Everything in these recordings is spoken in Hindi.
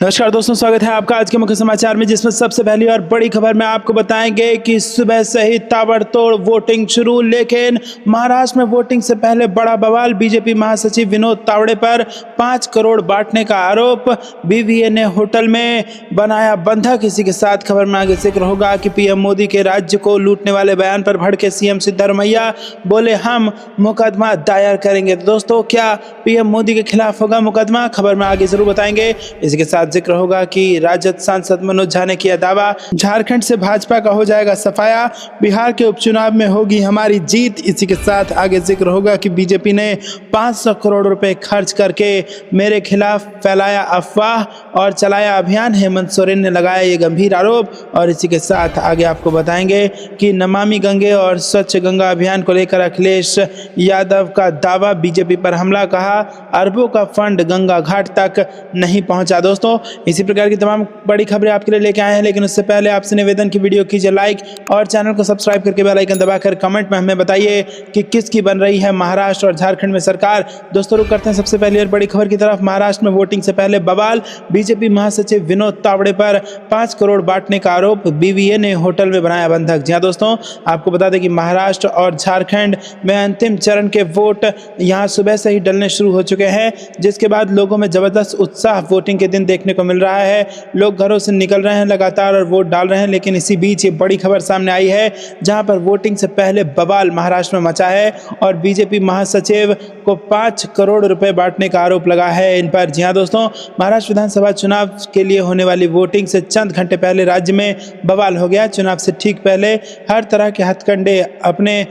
नमस्कार दोस्तों, स्वागत है आपका आज के मुख्य समाचार में, जिसमें सबसे पहली और बड़ी खबर में आपको बताएंगे कि सुबह से ही ताबड़तोड़ वोटिंग शुरू। लेकिन महाराष्ट्र में वोटिंग से पहले बड़ा बवाल। बीजेपी महासचिव विनोद तावड़े पर 5 करोड़ बांटने का आरोप। बीवीए ने होटल में बनाया बंधक। इसी के साथ खबर में आगे जिक्र होगा कि पीएम मोदी के राज्य को लूटने वाले बयान पर भड़के सीएम सिद्धरमैया, बोले हम मुकदमा दायर करेंगे। तो दोस्तों, क्या पीएम मोदी के खिलाफ होगा मुकदमा? खबर में आगे जरूर बताएंगे। इसी के साथ जिक्र होगा कि राजद सांसद मनोज झा ने किया दावा, झारखंड से भाजपा का हो जाएगा सफाया, बिहार के उपचुनाव में होगी हमारी जीत। इसी के साथ आगे जिक्र होगा कि बीजेपी ने 500 करोड़ रुपए खर्च करके मेरे खिलाफ फैलाया अफवाह और चलाया अभियान। हेमंत सोरेन ने लगाया ये गंभीर आरोप। और इसी के साथ आगे आपको बताएंगे कि नमामि गंगे और स्वच्छ गंगा अभियान को लेकर अखिलेश यादव का दावा, बीजेपी पर हमला, कहा अरबों का फंड गंगा घाट तक नहीं पहुंचा। दोस्तों, इसी प्रकार की तमाम बड़ी खबरें आपके लिए लेके आए हैं, लेकिन उससे पहले आपसे निवेदन की वीडियो कीजिए लाइक और चैनल को सब्सक्राइब करके बेल आइकन दबाकर कमेंट में हमें बताइए कि किसकी बन रही है महाराष्ट्र और झारखंड में सरकार। दोस्तों, रुक करते हैं सबसे पहले और बड़ी खबर की तरफ। महाराष्ट्र में वोटिंग से पहले बवाल। बीजेपी महासचिव विनोद तावड़े पर 5 करोड़ बांटने का आरोप। बीवीए ने होटल में बनाया बंधक। जी हां दोस्तों, आपको बता दें कि महाराष्ट्र और झारखंड में अंतिम चरण के वोट यहां सुबह से ही डलने शुरू हो चुके हैं, जिसके बाद लोगों में जबरदस्त उत्साह वोटिंग के दिन देखने को मिल रहा है। लोग घरों से निकल रहे हैं लगातार और वोट डाल रहे हैं। लेकिन इसी बीच ये बड़ी खबर सामने आई है, जहां पर वोटिंग से पहले बवाल महाराष्ट्र में मचा है और बीजेपी महासचिव को 5 करोड़ रुपए बांटने का आरोप लगा है इन पर। जी हां दोस्तों, महाराष्ट्र विधानसभा चुनाव के लिए होने वाली वोटिंग से चंद घंटे पहले राज्य में बवाल हो गया। चुनाव से ठीक पहले हर तरह के हथकंडे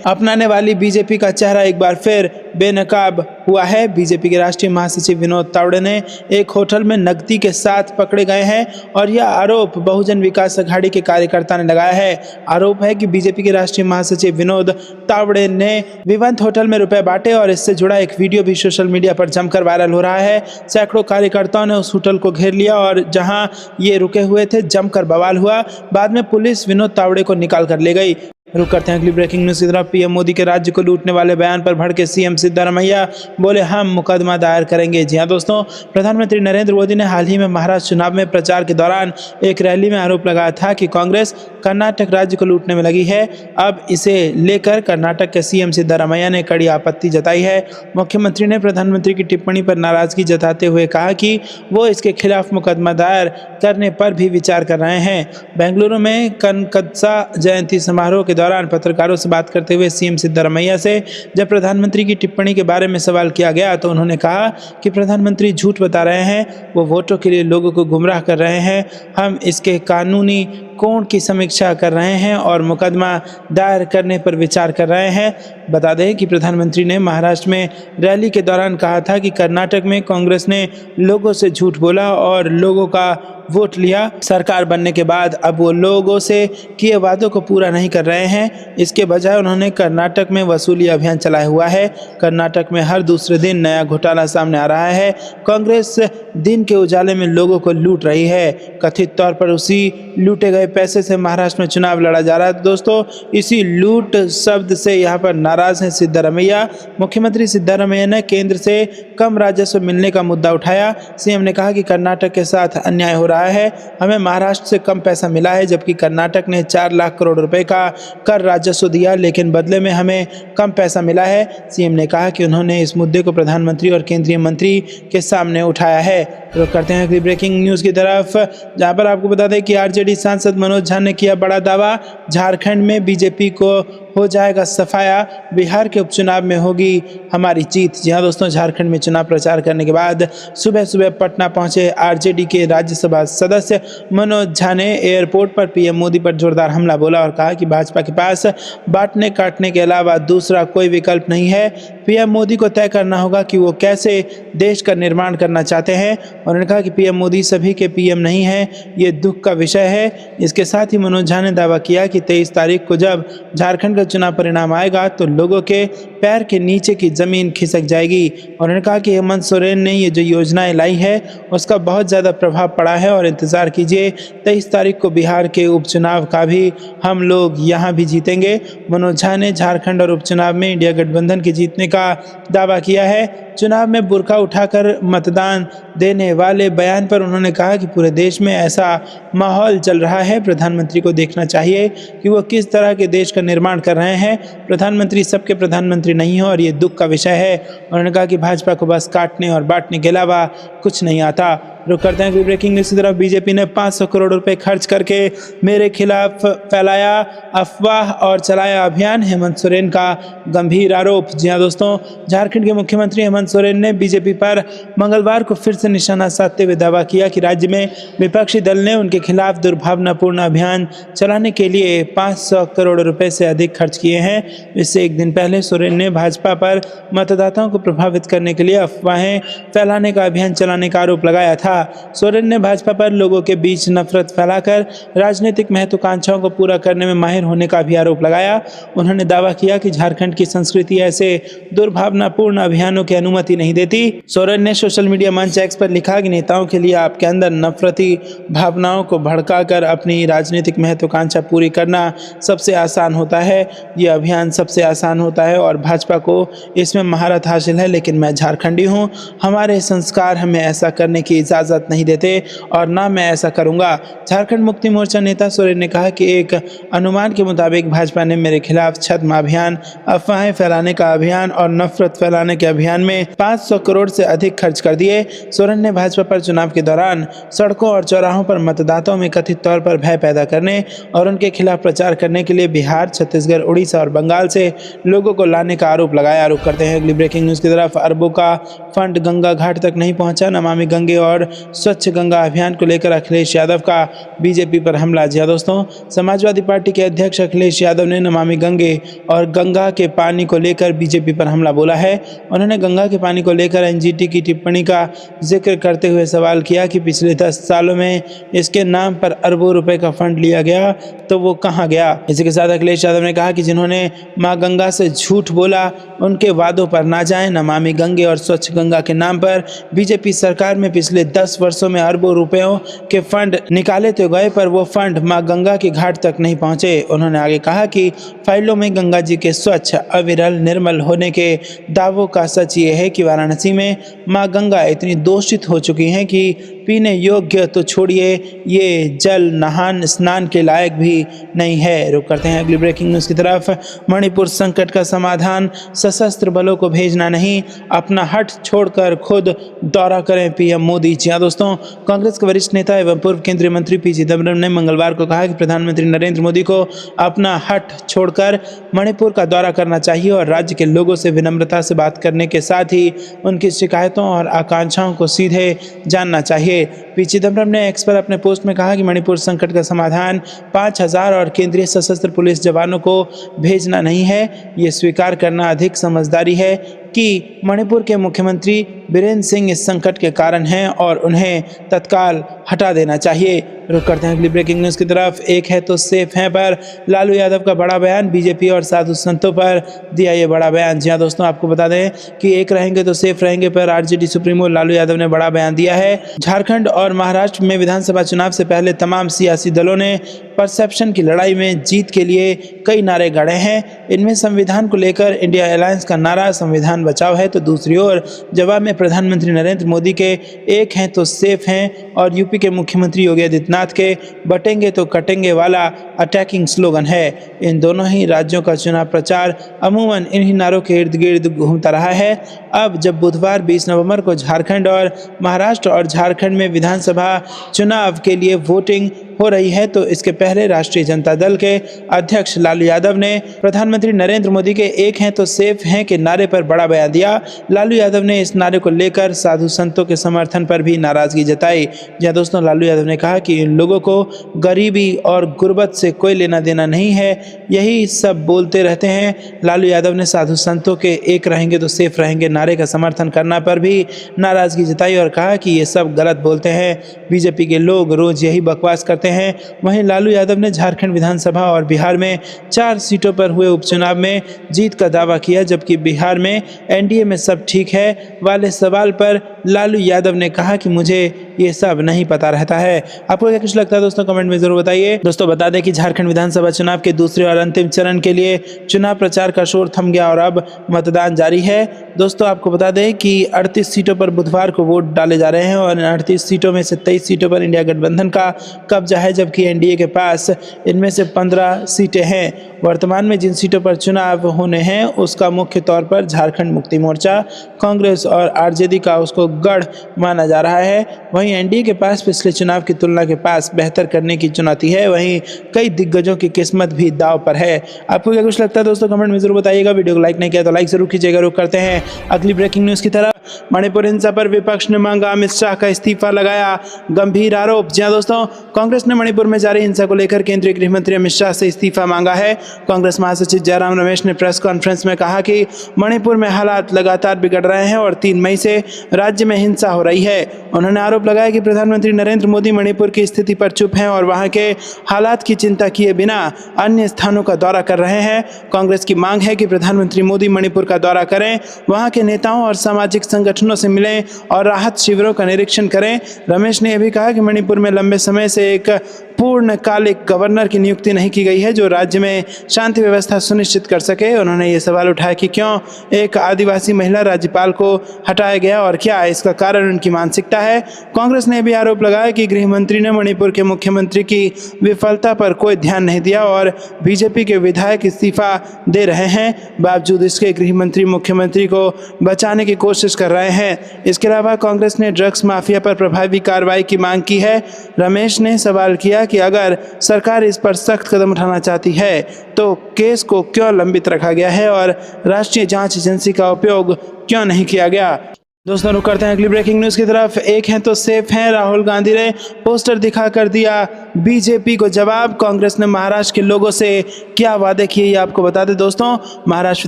अपनाने वाली बीजेपी का चेहरा एक बार फिर बेनकाब हुआ है। बीजेपी के राष्ट्रीय महासचिव विनोद तावड़े ने एक होटल में नकदी के साथ पकड़े गए हैं और यह आरोप बहुजन विकास अघाड़ी के कार्यकर्ता ने लगाया है। आरोप है कि बीजेपी के राष्ट्रीय महासचिव विनोद तावड़े ने विवंत होटल में रुपए बांटे और इससे जुड़ा एक वीडियो भी सोशल मीडिया पर जमकर वायरल हो रहा है। सैकड़ों कार्यकर्ताओं ने उस होटल को घेर लिया और जहां ये रुके हुए थे जमकर बवाल हुआ। बाद में पुलिस विनोद तावड़े को निकाल कर ले गई। रुक करते हैं अगली ब्रेकिंग न्यूज की तरफ। पीएम मोदी के राज्य को लूटने वाले बयान पर भड़के सीएम सिद्धरमैया, बोले हम मुकदमा दायर करेंगे। जी हां दोस्तों, प्रधानमंत्री नरेंद्र मोदी ने हाल ही में महाराष्ट्र चुनाव में प्रचार के दौरान एक रैली में आरोप लगाया था कि कांग्रेस कर्नाटक राज्य को लूटने में लगी है। अब इसे लेकर कर्नाटक के सीएम सिद्धरमैया ने कड़ी आपत्ति जताई है। मुख्यमंत्री ने प्रधानमंत्री की टिप्पणी पर नाराजगी जताते हुए कहा कि वो इसके खिलाफ मुकदमा दायर करने पर भी विचार कर रहे हैं। बेंगलुरु में कनकदसा जयंती समारोह के दौरान पत्रकारों से बात करते हुए सीएम सिद्धरमैया से जब प्रधानमंत्री की टिप्पणी के बारे में सवाल किया गया तो उन्होंने कहा कि प्रधानमंत्री झूठ बता रहे हैं, वो वोटों के लिए लोगों को गुमराह कर रहे हैं। हम इसके कानूनी कोण की समीक्षा कर रहे हैं और मुकदमा दायर करने पर विचार कर रहे हैं। बता दें कि प्रधानमंत्री ने महाराष्ट्र में रैली के दौरान कहा था कि कर्नाटक में कांग्रेस ने लोगों से झूठ बोला और लोगों का वोट लिया। सरकार बनने के बाद अब वो लोगों से किए वादों को पूरा नहीं कर रहे हैं। इसके बजाय उन्होंने कर्नाटक में वसूली अभियान चलाया हुआ है। कर्नाटक में हर दूसरे दिन नया घोटाला सामने आ रहा है। कांग्रेस दिन के उजाले में लोगों को लूट रही है। कथित तौर पर उसी लूटे गए पैसे से महाराष्ट्र में चुनाव लड़ा जा रहा है। दोस्तों, इसी लूट शब्द से यहाँ पर नाराज हैं सिद्धरमैया। मुख्यमंत्री सिद्धरमैया ने केंद्र से कम राजस्व मिलने का मुद्दा उठाया। सीएम ने कहा कि कर्नाटक के साथ अन्याय हो रहा है। हमें महाराष्ट्र से कम पैसा मिला है, जबकि कर्नाटक ने 4 लाख करोड़ रुपए का कर राजस्व दिया, लेकिन बदले में हमें कम पैसा मिला है। सीएम ने कहा कि उन्होंने इस मुद्दे को प्रधानमंत्री और केंद्रीय मंत्री के सामने उठाया है। तो करते हैं अगली ब्रेकिंग न्यूज की तरफ, जहां पर आपको बता दें कि आरजेडी सांसद मनोज झा ने किया बड़ा दावा, झारखंड में बीजेपी को हो जाएगा सफाया, बिहार के उपचुनाव में होगी हमारी जीत। जी हां दोस्तों, झारखंड में चुनाव प्रचार करने के बाद सुबह सुबह पटना पहुंचे आरजेडी के राज्यसभा सदस्य मनोज झा ने एयरपोर्ट पर पीएम मोदी पर जोरदार हमला बोला और कहा कि भाजपा के पास बांटने काटने के अलावा दूसरा कोई विकल्प नहीं है। पीएम मोदी को तय करना होगा कि वो कैसे देश का निर्माण करना चाहते हैं। उन्होंने कहा कि पीएम मोदी सभी के पीएम नहीं है, ये दुख का विषय है। इसके साथ ही मनोज झा ने दावा किया कि 23 तारीख को जब झारखंड का चुनाव परिणाम आएगा तो लोगों के पैर के नीचे की जमीन खिसक जाएगी। उन्होंने कहा कि हेमंत सोरेन ने ये जो योजनाएं लाई है उसका बहुत ज़्यादा प्रभाव पड़ा है और इंतज़ार कीजिए 23 तारीख को बिहार के उपचुनाव का भी हम लोग यहाँ भी जीतेंगे। मनोज झा ने झारखंड और उपचुनाव में इंडिया गठबंधन के जीतने का दावा किया है। चुनाव में बुर्का उठाकर मतदान देने वाले बयान पर उन्होंने कहा कि पूरे देश में ऐसा माहौल चल रहा है, प्रधानमंत्री को देखना चाहिए कि वो किस तरह के देश का निर्माण कर रहे हैं। प्रधानमंत्री सबके प्रधानमंत्री नहीं है और ये दुख का विषय है। उन्होंने कहा कि भाजपा को बस काटने और बांटने के अलावा कुछ नहीं आता। रुक करते हैं ब्रेकिंग न्यूज़ की तरफ। बीजेपी ने 500 करोड़ रुपए खर्च करके मेरे खिलाफ फैलाया अफवाह और चलाया अभियान, हेमंत सोरेन का गंभीर आरोप। जी हाँ दोस्तों, झारखंड के मुख्यमंत्री हेमंत सोरेन ने बीजेपी पर मंगलवार को फिर से निशाना साधते हुए दावा किया कि राज्य में विपक्षी दल ने उनके खिलाफ दुर्भावनापूर्ण अभियान चलाने के लिए 500 करोड़ रुपए से अधिक खर्च किए हैं। इससे एक दिन पहले सोरेन ने भाजपा पर मतदाताओं को प्रभावित करने के लिए अफवाहें फैलाने का अभियान चलाने का आरोप लगाया था। सोरेन ने भाजपा पर लोगों के बीच नफरत फैलाकर राजनीतिक महत्वाकांक्षाओं को पूरा करने में माहिर होने का भी आरोप लगाया। उन्होंने दावा किया कि झारखंड की संस्कृति ऐसे दुर्भावनापूर्ण अभियानों की अनुमति नहीं देती। सोरेन ने सोशल मीडिया मंच एक्स पर लिखा कि नेताओं के लिए आपके अंदर नफरती भावनाओं को भड़काकर अपनी राजनीतिक महत्वाकांक्षा पूरी करना सबसे आसान होता है। ये अभियान सबसे आसान होता है और भाजपा को इसमें महारत हासिल है, लेकिन मैं झारखंडी हूँ, हमारे संस्कार हमें ऐसा करने की इजाज़त नहीं देते और ना मैं ऐसा करूंगा। झारखंड मुक्ति मोर्चा नेता सोरेन ने कहा कि एक अनुमान के मुताबिक भाजपा ने मेरे खिलाफ छद्म अभियान, अफवाहें फैलाने का अभियान और नफरत फैलाने के अभियान में 500 करोड़ से अधिक खर्च कर दिए। सोरेन ने भाजपा पर चुनाव के दौरान सड़कों और चौराहों पर मतदाताओं में कथित तौर पर भय पैदा करने और उनके खिलाफ प्रचार करने के लिए बिहार, छत्तीसगढ़, उड़ीसा और बंगाल से लोगों को लाने का आरोप लगाया। आरोप करते हैं अगली ब्रेकिंग न्यूज़ की तरफ। अरबों का फंड गंगा घाट तक नहीं पहुंचा, नमामि गंगे और स्वच्छ गंगा अभियान को लेकर अखिलेश यादव का बीजेपी पर हमला। जी हाँ दोस्तों, समाजवादी पार्टी के अध्यक्ष अखिलेश यादव ने नमामि गंगे और गंगा के पानी को लेकर बीजेपी पर हमला बोला है। उन्होंने गंगा के पानी को लेकर एनजीटी की टिप्पणी का जिक्र करते हुए सवाल किया कि पिछले 10 सालों में इसके नाम पर अरबों रुपए का फंड लिया गया तो वो कहाँ गया। इसी के साथ अखिलेश यादव ने कहा कि जिन्होंने माँ गंगा से झूठ बोला उनके वादों पर ना जाएं। नमामि गंगे और स्वच्छ गंगा के नाम पर बीजेपी सरकार में पिछले 10 वर्षों में अरबों रुपयों के फंड निकाले तो गए, पर वो फंड मां गंगा के घाट तक नहीं पहुंचे। उन्होंने आगे कहा कि फाइलों में गंगा जी के स्वच्छ, अविरल, निर्मल होने के दावों का सच ये है कि वाराणसी में मां गंगा इतनी दूषित हो चुकी हैं कि पीने योग्य तो छोड़िए, ये जल नहान स्नान के लायक भी नहीं है। रुक करते हैं अगली ब्रेकिंग न्यूज़ की तरफ। मणिपुर संकट का समाधान सशस्त्र बलों को भेजना नहीं, अपना हट छोड़कर खुद दौरा करें पीएम मोदी। जी हाँ दोस्तों, कांग्रेस के वरिष्ठ नेता एवं पूर्व केंद्रीय मंत्री पी चिदम्बरम ने मंगलवार को कहा कि प्रधानमंत्री नरेंद्र मोदी को अपना हट छोड़कर मणिपुर का दौरा करना चाहिए और राज्य के लोगों से विनम्रता से बात करने के साथ ही उनकी शिकायतों और आकांक्षाओं को सीधे जानना चाहिए। पी चिदम्बरम ने एक्स पर अपने पोस्ट में कहा कि मणिपुर संकट का समाधान 5000 और केंद्रीय सशस्त्र पुलिस जवानों को भेजना नहीं है, ये स्वीकार करना अधिक समझदारी है कि मणिपुर के मुख्यमंत्री बीरेंद्र सिंह इस संकट के कारण हैं और उन्हें तत्काल हटा देना चाहिए। रुक करते हैं अगली ब्रेकिंग न्यूज़ की तरफ। एक है तो सेफ हैं पर लालू यादव का बड़ा बयान, बीजेपी और साधु संतों पर दिया ये बड़ा बयान। जी हाँ दोस्तों, आपको बता दें कि एक रहेंगे तो सेफ रहेंगे पर आरजेडी सुप्रीमो लालू यादव ने बड़ा बयान दिया है। झारखंड और महाराष्ट्र में विधानसभा चुनाव से पहले तमाम सियासी दलों ने परसेप्शन की लड़ाई में जीत के लिए कई नारे गढ़े हैं। इनमें संविधान को लेकर इंडिया अलायंस का नारा संविधान बचाओ है, तो दूसरी ओर जवाब में प्रधानमंत्री नरेंद्र मोदी के एक हैं तो सेफ हैं और यूपी के मुख्यमंत्री योगी आदित्यनाथ के बटेंगे तो कटेंगे वाला अटैकिंग स्लोगन है। इन दोनों ही राज्यों का चुनाव प्रचार अमूमन इन्हीं नारों के इर्द गिर्द घूमता रहा है। अब जब बुधवार 20 नवंबर को झारखंड और महाराष्ट्र और झारखंड में विधानसभा चुनाव के लिए वोटिंग हो रही है, तो इसके पहले राष्ट्रीय जनता दल के अध्यक्ष लालू यादव ने प्रधानमंत्री नरेंद्र मोदी के एक हैं तो सेफ हैं के नारे पर बड़ा बयान दिया। लालू यादव ने इस नारे को लेकर साधु संतों के समर्थन पर भी नाराजगी जताई। जहाँ दोस्तों, लालू यादव ने कहा कि इन लोगों को गरीबी और गुर्बत से कोई लेना देना नहीं है, यही सब बोलते रहते हैं। लालू यादव ने साधु संतों के एक रहेंगे तो सेफ रहेंगे नारे का समर्थन करना पर भी नाराजगी जताई और कहा कि ये सब गलत बोलते हैं, बीजेपी के लोग रोज यही बकवास करते हैं। वहीं लालू यादव ने झारखंड विधानसभा और बिहार में 4 सीटों पर हुए उपचुनाव में जीत का दावा किया, जबकि बिहार में एनडीए में सब ठीक है वाले सवाल पर लालू यादव ने कहा कि मुझे ये सब नहीं पता रहता है। आपको क्या कुछ लगता है दोस्तों, कमेंट में जरूर बताइए। दोस्तों बता दें कि झारखंड विधानसभा चुनाव के दूसरे और अंतिम चरण के लिए चुनाव प्रचार का शोर थम गया और अब मतदान जारी है। दोस्तों आपको बता दें कि 38 सीटों पर बुधवार को वोट डाले जा रहे हैं और 38 सीटों में से 23 सीटों पर इंडिया गठबंधन का कब्जा है, जबकि एनडीए के पास इनमें से 15 सीटें हैं। वर्तमान में जिन सीटों पर चुनाव होने हैं उसका मुख्य तौर पर झारखंड मुक्ति मोर्चा, कांग्रेस और आरजेडी का उसको गढ़ माना जा रहा है। वहीं एनडीए के पास पिछले चुनाव की तुलना के पास बेहतर करने की चुनौती है। वहीं कई दिग्गजों की किस्मत भी दांव पर है। आपको क्या कुछ लगता है दोस्तों, कमेंट में जरूर बताइएगा। वीडियो को लाइक नहीं किया तो लाइक जरूर कीजिएगा। रुक करते हैं अगली ब्रेकिंग न्यूज की तरफ। मणिपुर हिंसा पर विपक्ष ने मांगा अमित शाह का इस्तीफा, लगाया गंभीर आरोप। जी हां दोस्तों, कांग्रेस ने मणिपुर में जारी हिंसा को लेकर केंद्रीय गृह मंत्री अमित शाह से इस्तीफा मांगा है। कांग्रेस महासचिव जयराम रमेश ने प्रेस कॉन्फ्रेंस में कहा कि मणिपुर में हालात लगातार बिगड़ रहे हैं और 3 मई से राज्य में हिंसा हो रही है। उन्होंने आरोप लगाया कि प्रधानमंत्री नरेंद्र मोदी मणिपुर की स्थिति पर चुप हैं और वहां के हालात की चिंता किए बिना अन्य स्थानों का दौरा कर रहे हैं। कांग्रेस की मांग है कि प्रधानमंत्री मोदी मणिपुर का दौरा करें, वहां के नेताओं और सामाजिक संगठनों से मिलें और राहत शिविरों का निरीक्षण करें। रमेश ने यह भी कहा कि मणिपुर में लंबे समय से एक पूर्णकालिक गवर्नर की नियुक्ति नहीं की गई है जो राज्य में शांति व्यवस्था सुनिश्चित कर सके। उन्होंने ये सवाल उठाया कि क्यों एक आदिवासी महिला राज्यपाल को हटाया गया और क्या इसका कारण उनकी मानसिकता है। कांग्रेस ने भी आरोप लगाया कि गृह मंत्री ने मणिपुर के मुख्यमंत्री की विफलता पर कोई ध्यान नहीं दिया और बीजेपी के विधायक इस्तीफा दे रहे हैं। बावजूद इसके गृह मंत्री मुख्यमंत्री को बचाने की कोशिश कर रहे हैं। इसके अलावा कांग्रेस ने ड्रग्स माफिया पर प्रभावी कार्रवाई की मांग की है। रमेश ने सवाल किया कि अगर सरकार इस पर सख्त कदम उठाना चाहती है तो केस को क्यों लंबित रखा गया है और राष्ट्रीय जांच एजेंसी का उपयोग क्यों नहीं किया गया। दोस्तों रुक करते हैं अगली ब्रेकिंग न्यूज़ की तरफ। एक हैं तो सेफ हैं, राहुल गांधी ने पोस्टर दिखा कर दिया बीजेपी को जवाब। कांग्रेस ने महाराष्ट्र के लोगों से क्या वादे किए ये आपको बता दें दोस्तों। महाराष्ट्र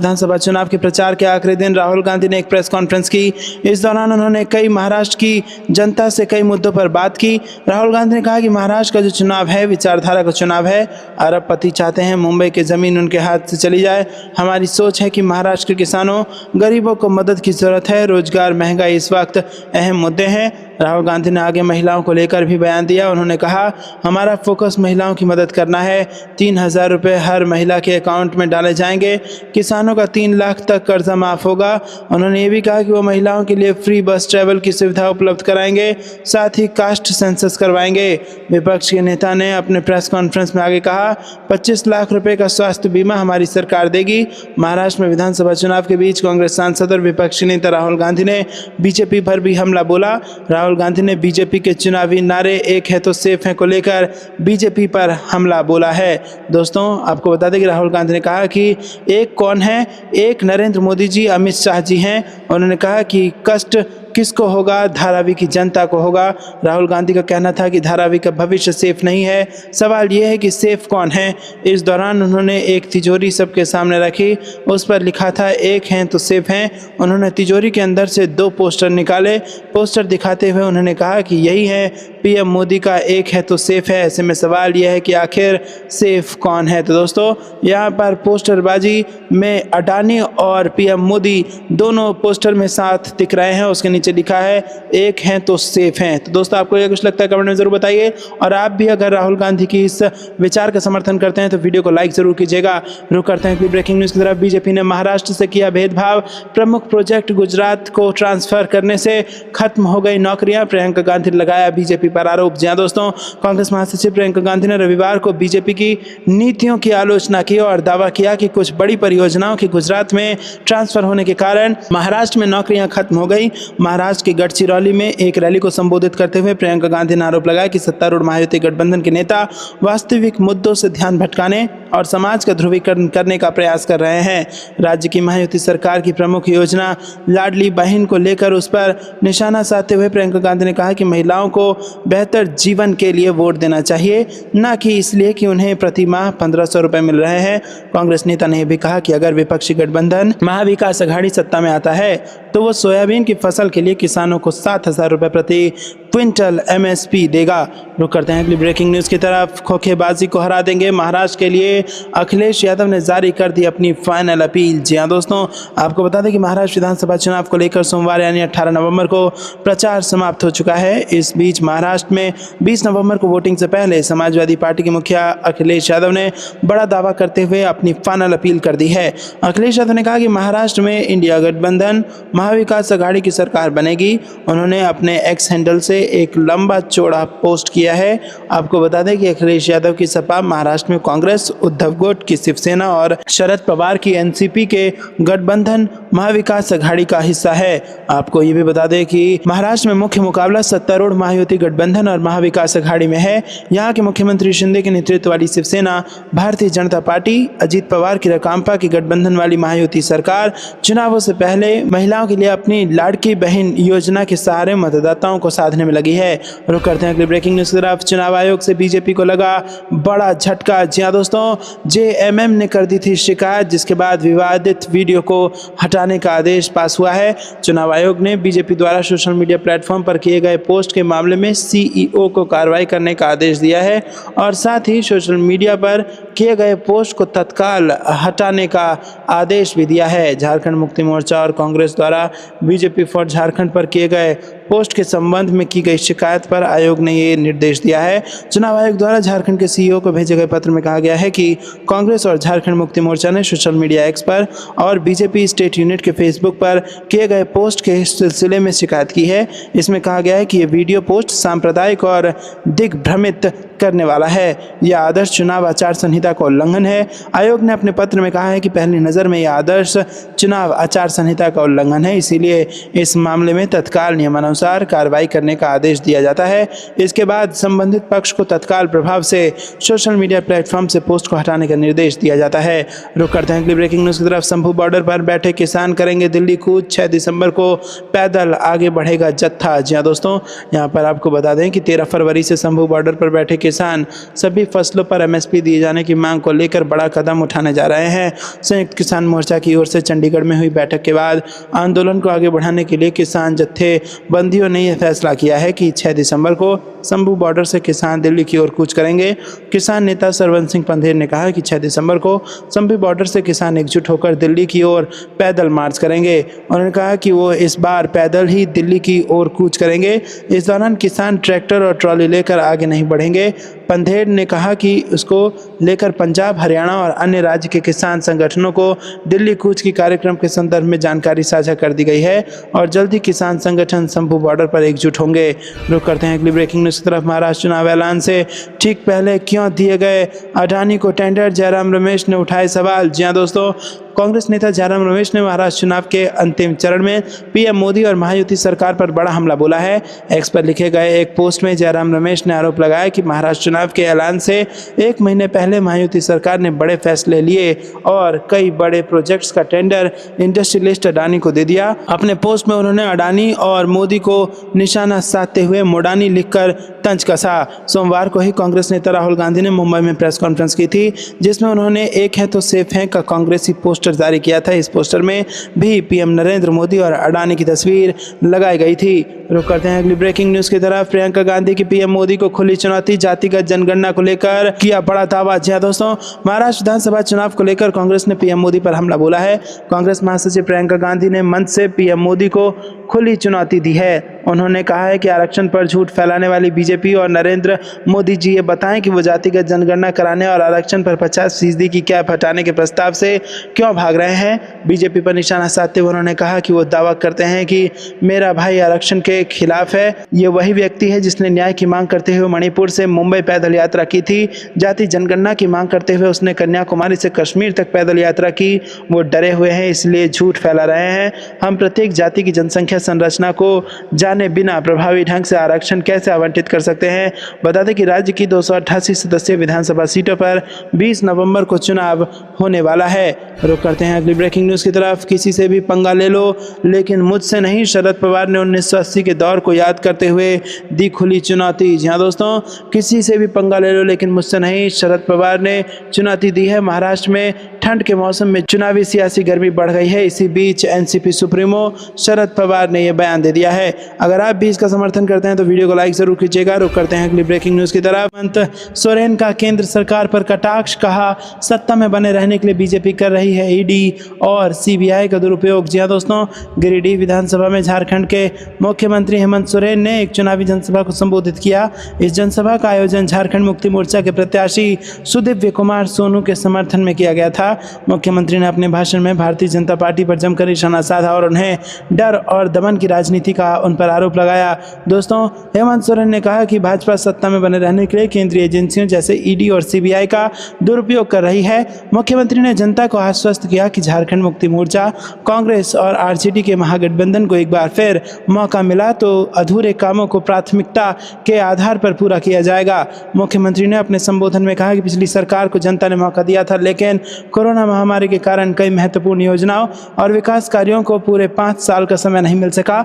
विधानसभा चुनाव के प्रचार के आखिरी दिन राहुल गांधी ने एक प्रेस कॉन्फ्रेंस की। इस दौरान उन्होंने कई महाराष्ट्र की जनता से कई मुद्दों पर बात की। राहुल गांधी ने कहा कि महाराष्ट्र का जो चुनाव है विचारधारा का चुनाव है। अरबपति चाहते हैं मुंबई की ज़मीन उनके हाथ से चली जाए। हमारी सोच है कि महाराष्ट्र के किसानों गरीबों को मदद की ज़रूरत है। रोजगार महंगाई इस वक्त अहम मुद्दे हैं। राहुल गांधी ने आगे महिलाओं को लेकर भी बयान दिया। उन्होंने कहा हमारा फोकस महिलाओं की मदद करना है। 3,000 रुपये हर महिला के अकाउंट में डाले जाएंगे। किसानों का 3 लाख तक कर्जा माफ़ होगा। उन्होंने ये भी कहा कि वो महिलाओं के लिए फ्री बस ट्रैवल की सुविधा उपलब्ध कराएंगे, साथ ही कास्ट सेंसस करवाएंगे। विपक्ष के नेता ने अपने प्रेस कॉन्फ्रेंस में आगे कहा 25 लाख रुपये का स्वास्थ्य बीमा हमारी सरकार देगी। महाराष्ट्र में विधानसभा चुनाव के बीच कांग्रेस सांसद और विपक्षी नेता राहुल गांधी ने बीजेपी पर भी हमला बोला। राहुल गांधी ने बीजेपी के चुनावी नारे एक है तो सेफ है को लेकर बीजेपी पर हमला बोला है। दोस्तों आपको बता दें कि राहुल गांधी ने कहा कि एक कौन है, एक नरेंद्र मोदी जी, अमित शाह जी हैं। उन्होंने कहा कि कष्ट किसको होगा, धारावी की जनता को होगा। राहुल गांधी का कहना था कि धारावी का भविष्य सेफ नहीं है। सवाल यह है कि सेफ कौन है। इस दौरान उन्होंने एक तिजोरी सबके सामने रखी, उस पर लिखा था एक हैं तो सेफ हैं। उन्होंने तिजोरी के अंदर से 2 पोस्टर निकाले। पोस्टर दिखाते हुए उन्होंने कहा कि यही है पीएम मोदी का एक है तो सेफ है। ऐसे में सवाल यह है कि आखिर सेफ कौन है। तो दोस्तों यहाँ पर पोस्टरबाजी में अडानी और पीएम मोदी दोनों पोस्टर में साथ दिख रहे हैं। उसके नीचे लिखा है एक हैं तो सेफ हैं। तो दोस्तों आपको ये कुछ लगता है कमेंट में जरूर बताइए। और आप भी अगर राहुल गांधी की इस विचार का समर्थन करते हैं तो वीडियो को लाइक जरूर कीजिएगा। रुक करते हैं ब्रेकिंग न्यूज़ की तरफ। बीजेपी ने महाराष्ट्र से किया भेदभाव, प्रमुख प्रोजेक्ट गुजरात को ट्रांसफर करने से खत्म हो गई नौकरियां। प्रियंका गांधी ने लगाया बीजेपी पर आरोप। जी हां दोस्तों, कांग्रेस महासचिव प्रियंका गांधी ने रविवार को बीजेपी की नीतियों की आलोचना की और दावा किया कि कुछ बड़ी परियोजनाओं के गुजरात में ट्रांसफर होने के कारण महाराष्ट्र में नौकरियां खत्म हो गई। महाराष्ट्र के गढ़चिरौली में एक रैली को संबोधित करते हुए प्रियंका गांधी ने आरोप लगाया कि सत्तारूढ़ महायुति गठबंधन के नेता वास्तविक मुद्दों से ध्यान भटकाने और समाज का ध्रुवीकरण करने का प्रयास कर रहे हैं। राज्य की महायुति सरकार की प्रमुख योजना लाडली बहन को लेकर उस पर निशाना साधते हुए प्रियंका गांधी ने कहा कि महिलाओं को बेहतर जीवन के लिए वोट देना चाहिए, न कि इसलिए कि उन्हें प्रति माह 1500 रुपये मिल रहे हैं। कांग्रेस नेता ने भी कहा कि अगर विपक्षी गठबंधन महाविकास अघाड़ी सत्ता में आता है तो वो सोयाबीन की फसल के लिए किसानों को 7,000 रुपये प्रति क्विंटल एमएसपी देगा। रुक करते हैं अगली ब्रेकिंग न्यूज़ की तरफ। खोखेबाजी को हरा देंगे महाराष्ट्र के लिए अखिलेश यादव ने जारी कर दी अपनी फाइनल अपील। जी हाँ दोस्तों, आपको बता दें कि महाराष्ट्र विधानसभा चुनाव को लेकर सोमवार यानी 18 नवंबर को प्रचार समाप्त हो चुका है। इस बीच महाराष्ट्र में 20 नवंबर को वोटिंग से पहले समाजवादी पार्टी के मुखिया अखिलेश यादव ने बड़ा दावा करते हुए अपनी फाइनल अपील कर दी है। अखिलेश यादव ने कहा कि महाराष्ट्र में इंडिया गठबंधन महाविकास अघाड़ी की सरकार बनेगी। उन्होंने अपने एक्स हैंडल से एक लंबा चौड़ा पोस्ट किया है। आपको बता दें कि अखिलेश यादव की सपा महाराष्ट्र में कांग्रेस, उद्धव गुट की शिवसेना और शरद पवार की एनसीपी के गठबंधन महाविकास अघाड़ी का हिस्सा है। आपको ये भी बता दें कि महाराष्ट्र में मुख्य मुकाबला सत्तारूढ़ महायुति गठबंधन और महाविकास अघाड़ी में है। यहाँ के मुख्यमंत्री शिंदे के नेतृत्व वाली शिवसेना, भारतीय जनता पार्टी, अजीत पवार की रकांपा की गठबंधन वाली महायुति सरकार चुनावों से पहले महिलाओं के लिए अपनी लाड़की बहन योजना के सहारे मतदाताओं को साधने में लगी है। रुक करते हैं अगली ब्रेकिंग न्यूज़ की तरफ। चुनाव आयोग से बीजेपी को लगा बड़ा झटका। जी हाँ दोस्तों, जेएमएम ने कर दी थी शिकायत, जिसके बाद विवादित वीडियो को हटाने का आदेश पास हुआ है। चुनाव आयोग ने बीजेपी द्वारा सोशल मीडिया प्लेटफॉर्म पर किए गए पोस्ट के मामले में सीईओ को कार्रवाई करने का आदेश दिया है और साथ ही सोशल मीडिया पर किए गए पोस्ट को तत्काल हटाने का आदेश भी दिया है। झारखंड मुक्ति मोर्चा और कांग्रेस द्वारा बीजेपी फॉर झारखंड पर किए गए पोस्ट के संबंध में की गई शिकायत पर आयोग ने ये निर्देश दिया है। चुनाव आयोग द्वारा झारखंड के सीईओ को भेजे गए पत्र में कहा गया है कि कांग्रेस और झारखंड मुक्ति मोर्चा ने सोशल मीडिया एक्स पर और बीजेपी स्टेट यूनिट के फेसबुक पर किए गए पोस्ट के सिलसिले में शिकायत की है। इसमें कहा गया है कि ये वीडियो पोस्ट सांप्रदायिक और दिग्भ्रमित करने वाला है। यह आदर्श चुनाव आचार संहिता का उल्लंघन है। आयोग ने अपने पत्र में कहा है कि पहली नज़र में यह आदर्श चुनाव आचार संहिता का उल्लंघन है, इसीलिए इस मामले में तत्काल नियमानुसार कार्रवाई करने का आदेश दिया जाता है। इसके बाद संबंधित पक्ष को तत्काल प्रभाव से सोशल मीडिया प्लेटफॉर्म से पोस्ट को हटाने का निर्देश दिया जाता है। रुक करते हैं अगली ब्रेकिंग न्यूज़ की तरफ। शंभू बॉर्डर पर बैठे किसान करेंगे दिल्ली कूच। 6 दिसंबर को पैदल आगे बढ़ेगा जत्था। जी हाँ दोस्तों, यहाँ पर आपको बता दें कि 13 फरवरी से शंभू बॉर्डर पर बैठे किसान सभी फसलों पर एमएसपी दिए जाने की मांग को लेकर बड़ा कदम उठाने जा रहे हैं। संयुक्त किसान मोर्चा की ओर से चंडीगढ़ में हुई बैठक के बाद आंदोलन को आगे बढ़ाने के लिए किसान जत्थेबंदियों ने यह फैसला किया है कि 6 दिसंबर को शंभू बॉर्डर से किसान दिल्ली की ओर कूच करेंगे। किसान नेता सरवन सिंह पंधेर ने कहा कि 6 दिसंबर को शंभू बॉर्डर से किसान एकजुट होकर दिल्ली की ओर पैदल मार्च करेंगे। उन्होंने कहा कि वो इस बार पैदल ही दिल्ली की ओर कूच करेंगे। इस दौरान किसान ट्रैक्टर और ट्रॉली लेकर आगे नहीं बढ़ेंगे। पंधेर ने कहा कि उसको लेकर पंजाब, हरियाणा और अन्य राज्य के किसान संगठनों को दिल्ली कूच की कार्यक्रम के संदर्भ में जानकारी साझा कर दी गई है और जल्द ही किसान संगठन शंभू बॉर्डर पर एकजुट होंगे। रुक करते हैं अगली ब्रेकिंग न्यूज़ की तरफ। महाराष्ट्र चुनाव ऐलान से ठीक पहले क्यों दिए गए अडानी को टेंडर, जयराम रमेश ने उठाए सवाल। जी हाँ दोस्तों, कांग्रेस नेता जयराम रमेश ने महाराष्ट्र चुनाव के अंतिम चरण में पीएम मोदी और महायुति सरकार पर बड़ा हमला बोला है। एक्स पर लिखे गए एक पोस्ट में जयराम रमेश ने आरोप लगाया कि महाराष्ट्र चुनाव के ऐलान से 1 महीने पहले महायुति सरकार ने बड़े फैसले लिए और कई बड़े प्रोजेक्ट्स का टेंडर इंडस्ट्रियलिस्ट अडानी को दे दिया। अपने पोस्ट में उन्होंने अडानी और मोदी को निशाना साधते हुए मोडानी लिखकर तंज कसा। सोमवार को ही कांग्रेस नेता राहुल गांधी ने मुंबई में प्रेस कॉन्फ्रेंस की थी, जिसमें उन्होंने एक है तो सेफ है का कांग्रेसी पोस्टर जारी किया था। इस पोस्टर में भी पीएम नरेंद्र मोदी और अडानी की तस्वीर लगाई गई थी। रुक करते हैं अगली ब्रेकिंग न्यूज़ की तरफ। प्रियंका गांधी की पीएम मोदी को खुली चुनौती, जातिगत जनगणना को लेकर किया बड़ा दावा। जी हाँ दोस्तों, महाराष्ट्र विधानसभा चुनाव को लेकर कांग्रेस ने पीएम मोदी पर हमला बोला है। कांग्रेस महासचिव प्रियंका गांधी ने मंच से पीएम मोदी को खुली चुनौती दी है। उन्होंने कहा है कि आरक्षण पर झूठ फैलाने वाली बीजेपी और नरेंद्र मोदी जी ये बताएं कि वो जातिगत जनगणना कराने और आरक्षण पर 50% की कैप हटाने के प्रस्ताव से क्यों भाग रहे हैं। बीजेपी पर निशाना साधते हुए उन्होंने कहा कि वो दावा करते हैं कि मेरा भाई आरक्षण के खिलाफ है। ये वही व्यक्ति है जिसने न्याय की मांग करते हुए मणिपुर से मुंबई पैदल यात्रा की थी। जाति जनगणना की मांग करते हुए उसने कन्याकुमारी से कश्मीर तक पैदल यात्रा की। वो डरे हुए हैं, इसलिए झूठ फैला रहे हैं। हम प्रत्येक जाति की जनसंख्या संरचना को जाने बिना प्रभावी ढंग से आरक्षण कैसे आवंटित कर सकते हैं। बता दें कि राज्य की 288 सदस्यीय विधानसभा सीटों पर 20 नवंबर को चुनाव होने वाला है। रुक करते हैं अगली ब्रेकिंग न्यूज़ की तरफ। किसी से भी पंगा ले लो लेकिन मुझसे नहीं, शरद पवार ने 1980 के दौर को याद करते हुए दी खुली चुनौती। जी हाँ दोस्तों, किसी से भी पंगा ले लो लेकिन मुझसे नहीं, शरद पवार ने चुनौती दी है। महाराष्ट्र में ठंड के मौसम में चुनावी सियासी गर्मी बढ़ गई है। इसी बीच एनसीपी सुप्रीमो शरद पवार कुमार ने यह बयान दे दिया है। अगर आप भी इसका समर्थन करते हैं तो वीडियो को लाइक जरूर कीजिएगा। रुक करते हैं अगली ब्रेकिंग न्यूज की तरफ। हेमंत सोरेन का केंद्र सरकार पर कटाक्ष, कहा सत्ता में बने रहने के लिए बीजेपी कर रही है ईडी और सीबीआई का दुरुपयोग। जी हाँ दोस्तों, गिरिडीह विधानसभा में झारखंड के मुख्यमंत्री हेमंत सोरेन ने एक चुनावी जनसभा को संबोधित किया। इस जनसभा का आयोजन झारखंड मुक्ति मोर्चा के प्रत्याशी सुदिव्य कुमार सोनू के समर्थन में किया गया था। मुख्यमंत्री ने अपने भाषण में भारतीय जनता पार्टी पर जमकर निशाना साधा और उन्हें डर और दमन की राजनीति का उन पर आरोप लगाया। दोस्तों, हेमंत सोरेन ने कहा कि भाजपा सत्ता में बने रहने के लिए केंद्रीय एजेंसियों जैसे ईडी और सीबीआई का दुरुपयोग कर रही है। मुख्यमंत्री ने जनता को आश्वस्त किया कि झारखंड मुक्ति मोर्चा, कांग्रेस और आरजेडी के महागठबंधन को एक बार फिर मौका मिला तो अधूरे कामों को प्राथमिकता के आधार पर पूरा किया जाएगा। मुख्यमंत्री ने अपने संबोधन में कहा कि पिछली सरकार को जनता ने मौका दिया था, लेकिन कोरोना महामारी के कारण कई महत्वपूर्ण योजनाओं और विकास कार्यों को पूरे 5 साल का समय नहीं मिल सका।